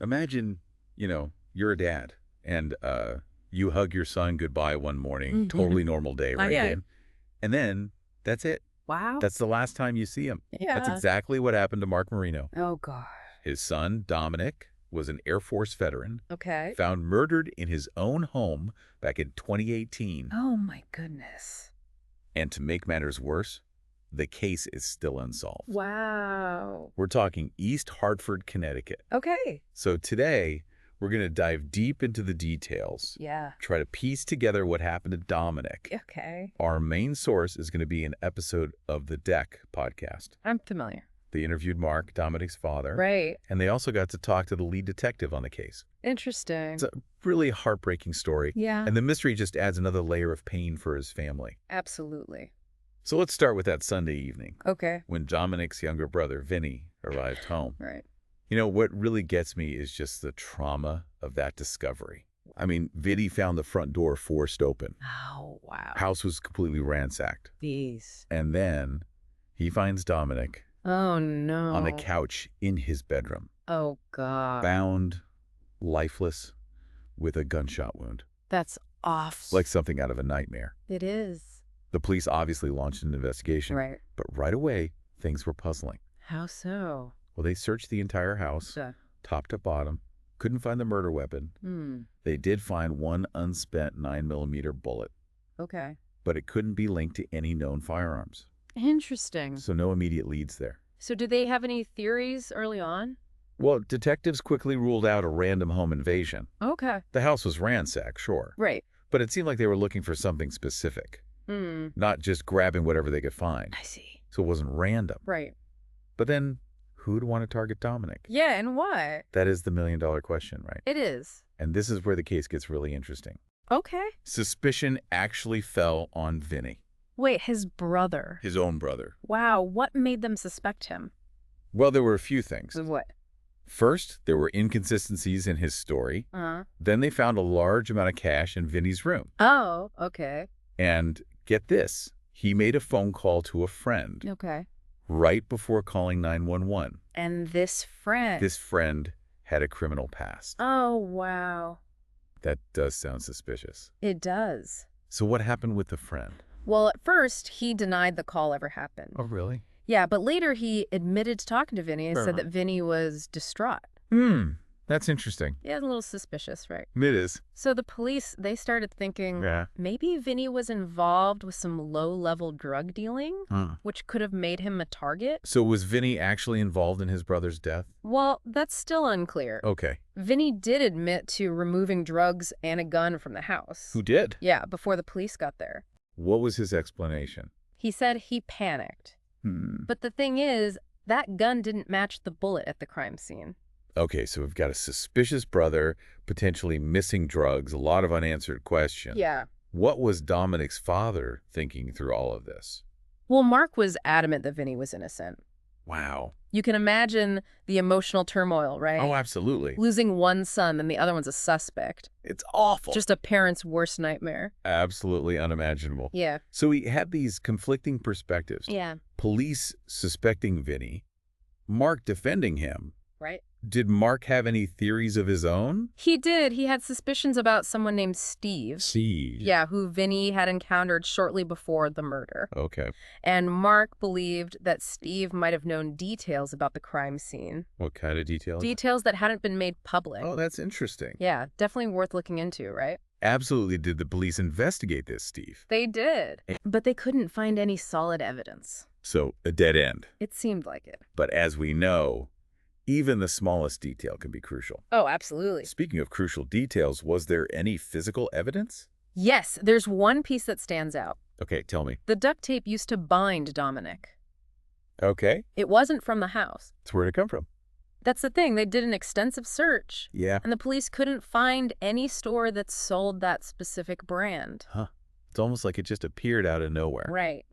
Imagine, you're a dad and you hug your son goodbye one morning, totally normal day, right? Yeah. And then that's it. Wow. That's the last time you see him. That's Yeah. exactly what happened to Mark Marino. Oh, God. His son, Dominic, was an Air Force veteran, Okay. found murdered in his own home back in 2018. Oh, my goodness. And to make matters worse, the case is still unsolved. Wow. We're talking East Hartford, Connecticut. Okay. So today, we're going to dive deep into the details. Yeah. Try to piece together what happened to Dominic. Okay. Our main source is going to be an episode of the Deck podcast. I'm familiar. They interviewed Mark, Dominic's father. Right. And they also got to talk to the lead detective on the case. Interesting. It's a really heartbreaking story. Yeah. And the mystery just adds another layer of pain for his family. Absolutely. So let's start with that Sunday evening. Okay. When Dominic's younger brother, Vinny, arrived home. Right. What really gets me is just the trauma of that discovery. I mean, Vinny found the front door forced open. Oh, wow. House was completely ransacked. These. And then he finds Dominic Oh, no. on the couch in his bedroom, Oh, God. bound, lifeless, with a gunshot wound. That's awful. Like something out of a nightmare. It is. The police obviously launched an investigation. Right. But right away, things were puzzling. How so? Well, they searched the entire house, top to bottom, couldn't find the murder weapon. They did find one unspent 9mm bullet, Okay. but it couldn't be linked to any known firearms. Interesting. So no immediate leads there. So did they have any theories early on? Well, detectives quickly ruled out a random home invasion. Okay. The house was ransacked, sure. Right. But it seemed like they were looking for something specific, not just grabbing whatever they could find. I see. So it wasn't random. Right. But then, who'd want to target Dominic? Yeah, and why? That is the million-dollar question, right? It is. And this is where the case gets really interesting. Okay. Suspicion actually fell on Vinny, Wait, his brother. his own brother. Wow, what made them suspect him? Well, there were a few things. What? First, there were inconsistencies in his story. Then they found a large amount of cash in Vinny's room. Oh, okay. And get this, he made a phone call to a friend Okay. right before calling 911. And this friend. This friend had a criminal past. Oh, wow. That does sound suspicious. It does. So what happened with the friend? Well, at first, he denied the call ever happened. Oh, really? Yeah, but later he admitted to talking to Vinny and said that Vinny was distraught. That's interesting. Yeah, a little suspicious, right? It is. So the police, they started thinking maybe Vinny was involved with some low-level drug dealing, which could have made him a target. So was Vinny actually involved in his brother's death? Well, that's still unclear. Okay. Vinny did admit to removing drugs and a gun from the house. Who did? Yeah, before the police got there. What was his explanation? He said he panicked. But the thing is, that gun didn't match the bullet at the crime scene. Okay, so we've got a suspicious brother, potentially missing drugs, a lot of unanswered questions. Yeah. What was Dominic's father thinking through all of this? Well, Mark was adamant that Vinny was innocent. Wow. You can imagine the emotional turmoil, right? Oh, absolutely. Losing one son and the other one's a suspect. It's awful. Just a parent's worst nightmare. Absolutely unimaginable. Yeah. So he had these conflicting perspectives. Yeah. Police suspecting Vinny, Mark defending him. Right. Did Mark have any theories of his own? He did. He had suspicions about someone named Steve. Steve. Yeah, who Vinny had encountered shortly before the murder. Okay. And Mark believed that Steve might have known details about the crime scene. What kind of details? Details that hadn't been made public. Oh, that's interesting. Yeah, definitely worth looking into, right? Absolutely. Did the police investigate this, Steve? They did. But they couldn't find any solid evidence. So, a dead end. It seemed like it. But as we know, even the smallest detail can be crucial. Oh, absolutely. Speaking of crucial details, was there any physical evidence? Yes, there's one piece that stands out. Okay, tell me. The duct tape used to bind Dominic. Okay. It wasn't from the house. So where'd it come from? That's the thing. They did an extensive search. Yeah. And the police couldn't find any store that sold that specific brand. Huh. It's almost like it just appeared out of nowhere. Right.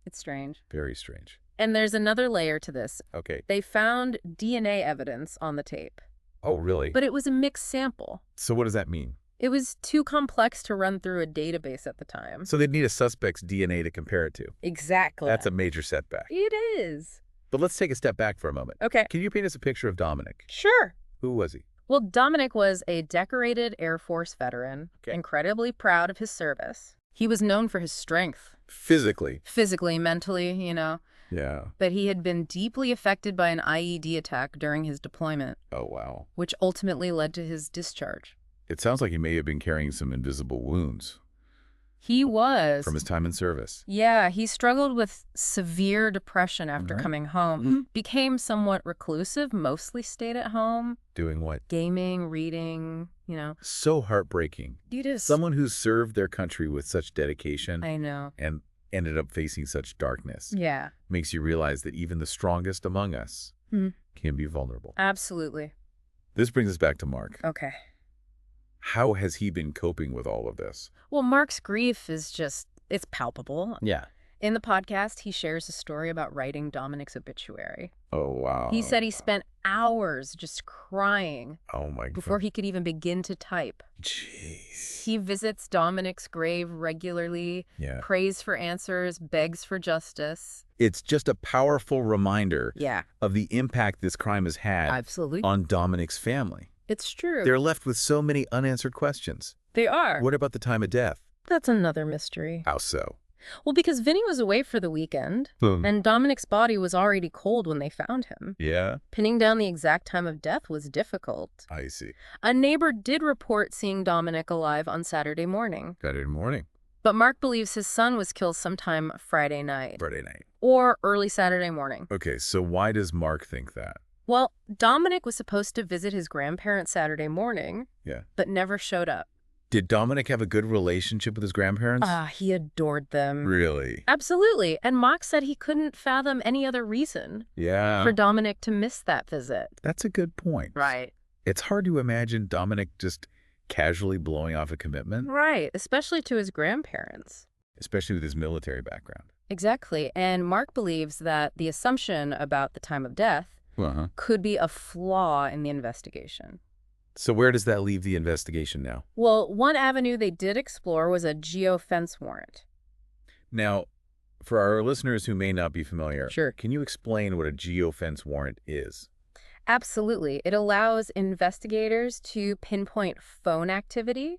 It's strange. Very strange. And there's another layer to this. Okay. They found DNA evidence on the tape. Oh, really? But it was a mixed sample. So what does that mean? It was too complex to run through a database at the time. So they'd need a suspect's DNA to compare it to. Exactly. That's a major setback. It is. But let's take a step back for a moment. Okay. Can you paint us a picture of Dominic? Sure. Who was he? Well, Dominic was a decorated Air Force veteran, incredibly proud of his service. He was known for his strength. Physically, mentally, Yeah. But he had been deeply affected by an IED attack during his deployment. Oh, wow. Which ultimately led to his discharge. It sounds like he may have been carrying some invisible wounds. He was. From his time in service. Yeah, he struggled with severe depression after coming home. Became somewhat reclusive, mostly stayed at home. Doing what? Gaming, reading, So heartbreaking. It is. Someone who served their country with such dedication. I know. And ended up facing such darkness. Yeah. Makes you realize that even the strongest among us can be vulnerable. Absolutely. This brings us back to Mark. Okay. How has he been coping with all of this? Well, Mark's grief is it's palpable. Yeah. In the podcast, he shares a story about writing Dominic's obituary. Oh, wow. He said he spent hours just crying before he could even begin to type. Jeez. He visits Dominic's grave regularly, prays for answers, begs for justice. It's just a powerful reminder of the impact this crime has had on Dominic's family. It's true. They're left with so many unanswered questions. They are. What about the time of death? That's another mystery. How so? Well, because Vinny was away for the weekend, and Dominic's body was already cold when they found him. Yeah? Pinning down the exact time of death was difficult. I see. A neighbor did report seeing Dominic alive on Saturday morning. Saturday morning. But Mark believes his son was killed sometime Friday night. Friday night. Or early Saturday morning. Okay, so why does Mark think that? Well, Dominic was supposed to visit his grandparents Saturday morning, but never showed up. Did Dominic have a good relationship with his grandparents? He adored them. Really? Absolutely. And Mark said he couldn't fathom any other reason for Dominic to miss that visit. That's a good point. Right. It's hard to imagine Dominic just casually blowing off a commitment. Right, especially to his grandparents. Especially with his military background. Exactly. And Mark believes that the assumption about the time of death could be a flaw in the investigation. So where does that leave the investigation now? Well, one avenue they did explore was a geofence warrant. Now, for our listeners who may not be familiar, Sure. Can you explain what a geofence warrant is? Absolutely. It allows investigators to pinpoint phone activity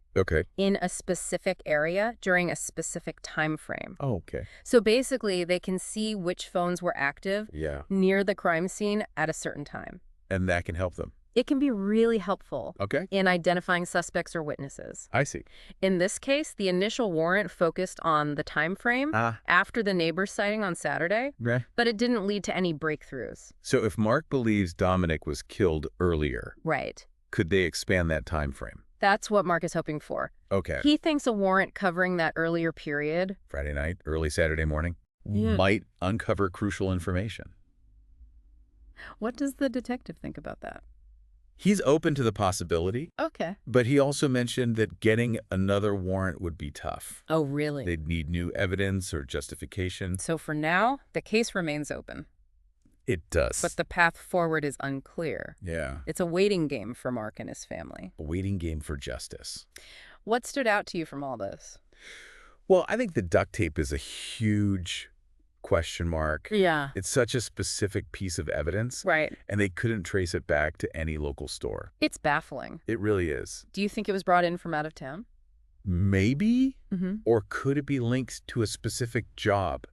in a specific area during a specific time frame. Oh, okay. So basically, they can see which phones were active near the crime scene at a certain time. And that can help them? It can be really helpful in identifying suspects or witnesses. I see. In this case, the initial warrant focused on the time frame after the neighbor's sighting on Saturday, but it didn't lead to any breakthroughs. So if Mark believes Dominic was killed earlier, could they expand that time frame? That's what Mark is hoping for. Okay. He thinks a warrant covering that earlier period, Friday night, early Saturday morning, might uncover crucial information. What does the detective think about that? He's open to the possibility. Okay. But he also mentioned that getting another warrant would be tough. Oh, really? They'd need new evidence or justification. So for now, the case remains open. It does. But the path forward is unclear. Yeah. It's a waiting game for Mark and his family. A waiting game for justice. What stood out to you from all this? Well, I think the duct tape is a huge question mark. Yeah. It's such a specific piece of evidence. Right. And they couldn't trace it back to any local store. It's baffling. It really is. Do you think it was brought in from out of town? Maybe. Or could it be linked to a specific job?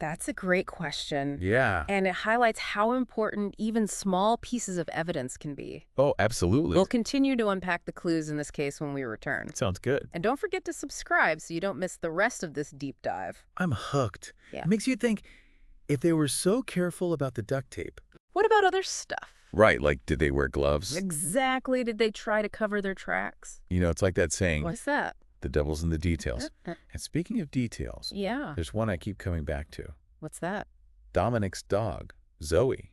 That's a great question. Yeah. And it highlights how important even small pieces of evidence can be. Oh, absolutely. We'll continue to unpack the clues in this case when we return. Sounds good. And don't forget to subscribe so you don't miss the rest of this deep dive. I'm hooked. Yeah. It makes you think, if they were so careful about the duct tape. What about other stuff? Right, like did they wear gloves? Exactly. Did they try to cover their tracks? You know, it's like that saying. What's that? The devil's in the details. And speaking of details, there's one I keep coming back to. What's that? Dominic's dog, Zoe.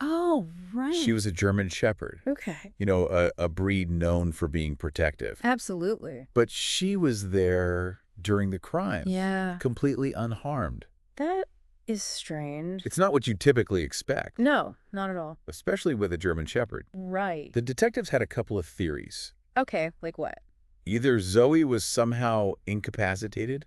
Oh, right. She was a German Shepherd. Okay. You know, a breed known for being protective. Absolutely. But she was there during the crime. Yeah. Completely unharmed. That is strange. It's not what you typically expect. No, not at all. Especially with a German Shepherd. Right. The detectives had a couple of theories. Okay, like what? Either Zoe was somehow incapacitated,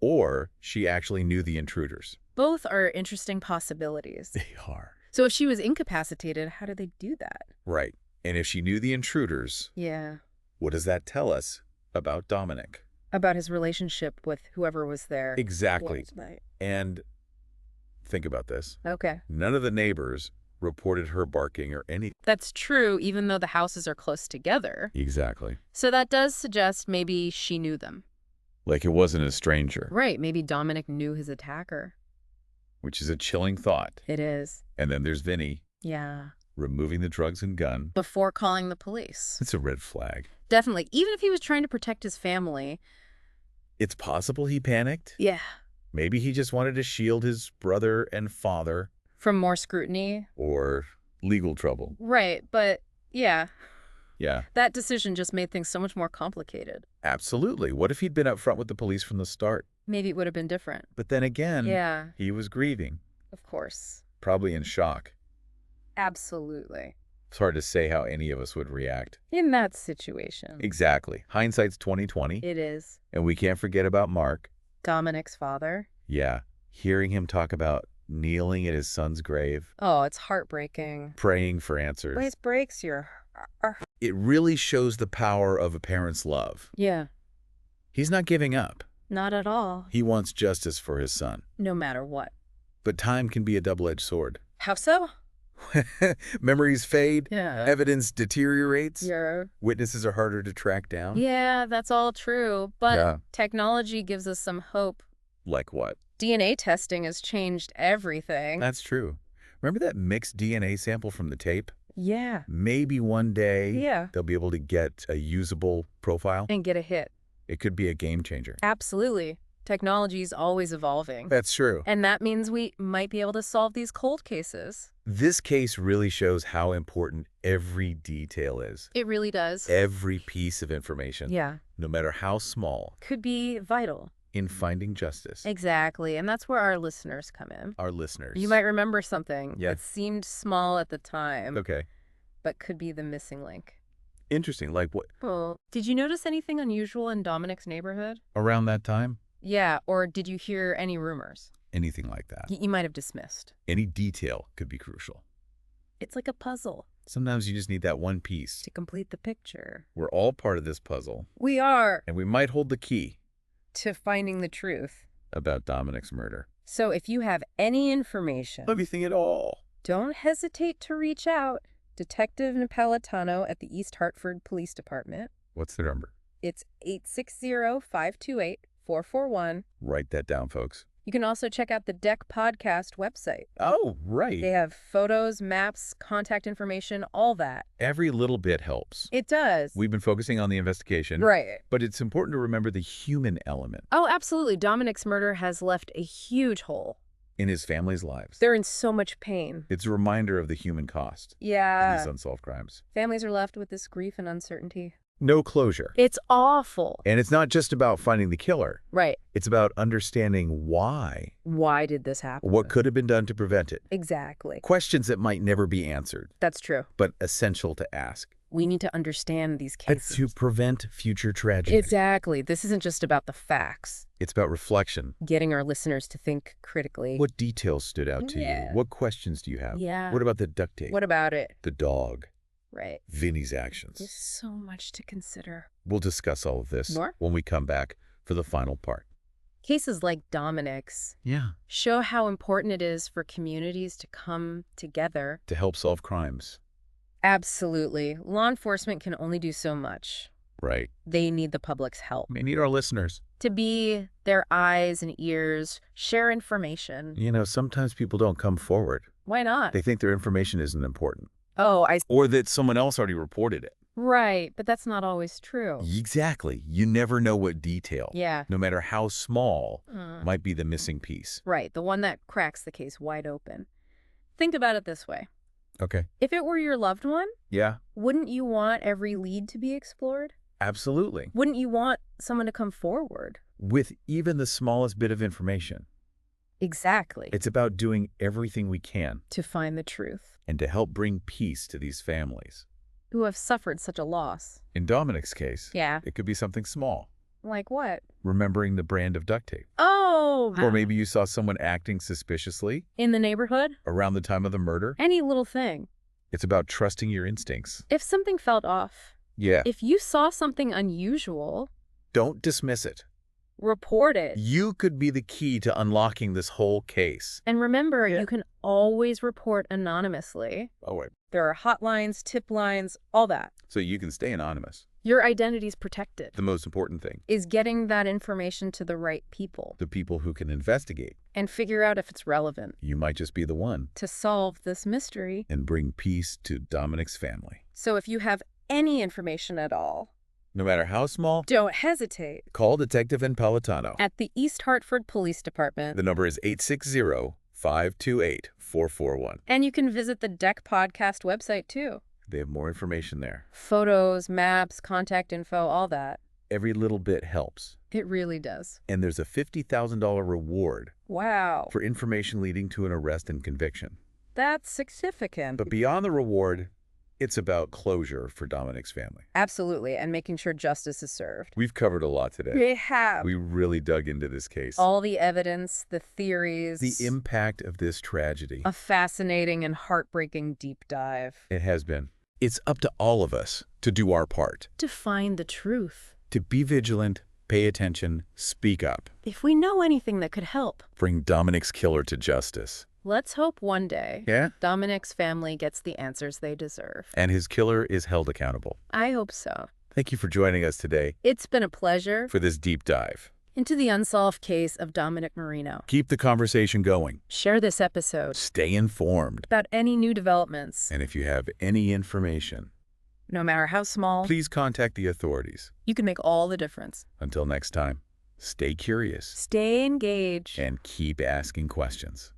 or she actually knew the intruders. Both are interesting possibilities. They are. So if she was incapacitated, how did they do that? Right. And if she knew the intruders, Yeah. what does that tell us about Dominic? About his relationship with whoever was there. Exactly. And think about this. Okay. None of the neighbors reported her barking or anything. That's true, even though the houses are close together. Exactly. So that does suggest maybe she knew them. Like it wasn't a stranger. Right, maybe Dominic knew his attacker. Which is a chilling thought. It is. And then there's Vinny. Yeah. Removing the drugs and gun. Before calling the police. It's a red flag. Definitely. Even if he was trying to protect his family. It's possible he panicked. Yeah. Maybe he just wanted to shield his brother and father. From more scrutiny. Or legal trouble. Right, but yeah. Yeah. That decision just made things so much more complicated. Absolutely. What if he'd been up front with the police from the start? Maybe it would have been different. But then again, yeah, he was grieving. Of course. Probably in shock. Absolutely. It's hard to say how any of us would react. In that situation. Exactly. Hindsight's 20/20. It is. And we can't forget about Mark. Dominic's father. Yeah. Hearing him talk about kneeling at his son's grave. Oh, it's heartbreaking. Praying for answers. Place breaks your... It really shows the power of a parent's love. Yeah. He's not giving up. Not at all. He wants justice for his son. No matter what. But time can be a double-edged sword. How so? Memories fade. Yeah. Evidence deteriorates. Yeah. Witnesses are harder to track down. Yeah, that's all true. But technology gives us some hope. Like what? DNA testing has changed everything. That's true. Remember that mixed DNA sample from the tape? Yeah. Maybe one day they'll be able to get a usable profile. And get a hit. It could be a game changer. Absolutely. Technology is always evolving. That's true. And that means we might be able to solve these cold cases. This case really shows how important every detail is. It really does. Every piece of information. Yeah. No matter how small. Could be vital. In finding justice. Exactly. And that's where our listeners come in. Our listeners. You might remember something that seemed small at the time. Okay. But could be the missing link. Interesting. Like what? Well, did you notice anything unusual in Dominic's neighborhood? Around that time? Yeah. Or did you hear any rumors? Anything like that. You might have dismissed. Any detail could be crucial. It's like a puzzle. Sometimes you just need that one piece. To complete the picture. We're all part of this puzzle. We are. And we might hold the key. To finding the truth. About Dominic's murder. So if you have any information. Anything at all. Don't hesitate to reach out. Detective Napolitano at the East Hartford Police Department. What's the number? It's 860-528-441. Write that down, folks. You can also check out the Deck Podcast website. Oh, right. They have photos, maps, contact information, all that. Every little bit helps. It does. We've been focusing on the investigation. Right. But it's important to remember the human element. Oh, absolutely. Dominic's murder has left a huge hole. In his family's lives. They're in so much pain. It's a reminder of the human cost. Yeah. Of these unsolved crimes. Families are left with this grief and uncertainty. No closure. It's awful. And it's not just about finding the killer. Right. It's about understanding why. Why did this happen? What could have been done to prevent it. Exactly. Questions that might never be answered. That's true. But essential to ask. We need to understand these cases. To prevent future tragedy. Exactly. This isn't just about the facts. It's about reflection. Getting our listeners to think critically. What details stood out to you? What questions do you have? Yeah. What about the duct tape? What about it? The dog. Right. Vinny's actions. There's so much to consider. We'll discuss all of this More? When we come back for the final part. Cases like Dominic's show how important it is for communities to come together. To help solve crimes. Absolutely. Law enforcement can only do so much. Right. They need the public's help. They need our listeners. To be their eyes and ears, share information. You know, sometimes people don't come forward. Why not? They think their information isn't important. Oh, Or that someone else already reported it. Right, but that's not always true. Exactly. You never know what detail, no matter how small, might be the missing piece. Right, the one that cracks the case wide open. Think about it this way. Okay. If it were your loved one, wouldn't you want every lead to be explored? Absolutely. Wouldn't you want someone to come forward? With even the smallest bit of information. Exactly. It's about doing everything we can. To find the truth. And to help bring peace to these families. Who have suffered such a loss. In Dominic's case, it could be something small. Like what? Remembering the brand of duct tape. Oh! Or maybe you saw someone acting suspiciously. In the neighborhood? Around the time of the murder. Any little thing. It's about trusting your instincts. If something felt off, Yeah. if you saw something unusual, Don't dismiss it. report it. You could be the key to unlocking this whole case. And remember, you can always report anonymously. Oh, wait. There are hotlines, tip lines, all that. So you can stay anonymous. Your identity's protected. The most important thing. Is getting that information to the right people. The people who can investigate. And figure out if it's relevant. You might just be the one. To solve this mystery. And bring peace to Dominic's family. So if you have any information at all, no matter how small, don't hesitate. Call Detective Napolitano at the East Hartford Police Department. The number is 860-528-441. And you can visit the Deck Podcast website, too. They have more information there. Photos, maps, contact info, all that. Every little bit helps. It really does. And there's a $50,000 reward. Wow. For information leading to an arrest and conviction. That's significant. But beyond the reward, it's about closure for Dominic's family. Absolutely, and making sure justice is served. We've covered a lot today. We have. We really dug into this case. All the evidence, the theories. The impact of this tragedy. A fascinating and heartbreaking deep dive. It has been. It's up to all of us to do our part. To find the truth. To be vigilant, pay attention, speak up. If we know anything that could help. Bring Dominic's killer to justice. Let's hope one day Dominic's family gets the answers they deserve. And his killer is held accountable. I hope so. Thank you for joining us today. It's been a pleasure. For this deep dive. Into the unsolved case of Dominic Marino. Keep the conversation going. Share this episode. Stay informed. About any new developments. And if you have any information, no matter how small, please contact the authorities. You can make all the difference. Until next time, stay curious. Stay engaged. And keep asking questions.